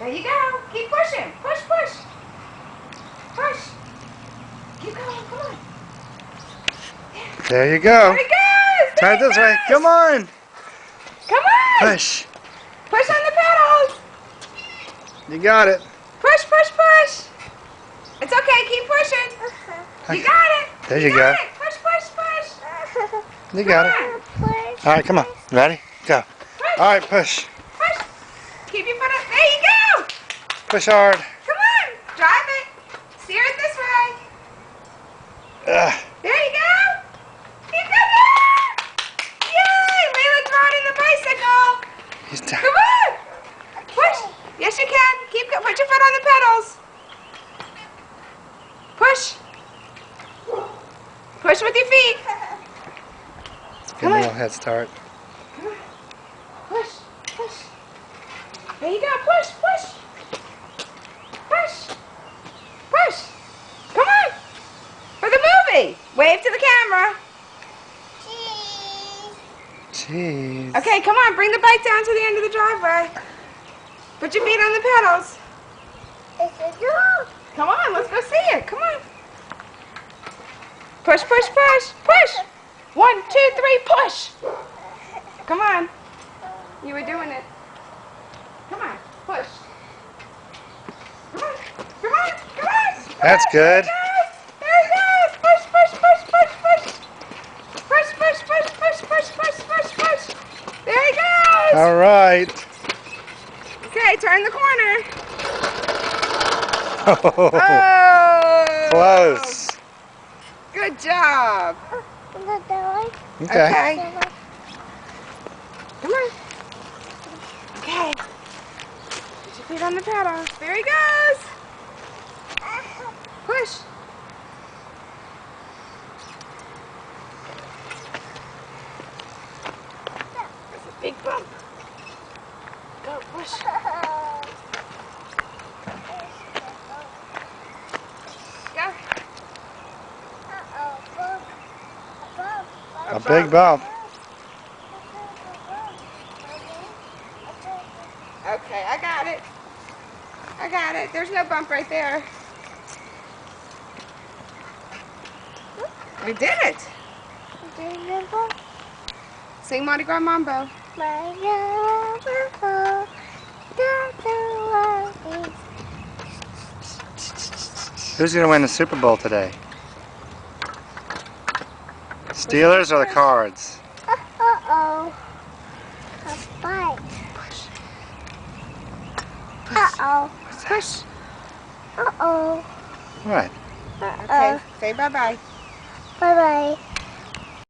There you go. Keep pushing. Push, push. Push. Keep going. Come on. There you go. There he goes. Try it this way. Come on. Come on. Push. Push on the pedals. You got it. Push, push, push. It's okay. Keep pushing. You got it. There you go. It. Push, push, push. You got it. All right, come on. Ready? Go. Push. All right, push. Push. Keep your foot up. There you go. Push hard. Come on. Drive it. Steer it this way. There you go. Keep going. Yay. Layla's riding the bicycle. He's down. Come on. Push. Yes, you can. Keep going. Put your foot on the pedals. Push. Push with your feet. Give me a little head start. Come on. Push. Push. There you go. Push. Push. Push. Push. Come on. For the movie. Wave to the camera. Jeez. Okay, come on. Bring the bike down to the end of the driveway. Put your feet on the pedals. Come on. Let's go see it. Come on. Push, push, push. Push. 1, 2, 3, push. Come on. You were doing it. Come on. Push. Come on. Come on. Come on. That's good. There he goes. Push, push, push, push, push. Push, push, push, push, push, push, push, push. There he goes. All right. Okay, turn the corner. Oh, Oh. close. Good job. Okay. Okay. Come on. Okay. Put your feet on the pedal. There he goes. Push. That's a big bump. Go, push. Go. A big bump. Okay, I got it. I got it. There's no bump right there. We did it. Sing Mardi Gras Mambo. Who's going to win the Super Bowl today? Steelers or the Cards? Uh-oh. A bite. Push. Uh-oh. Push. Uh-oh. What? Okay, say bye-bye. Bye-bye.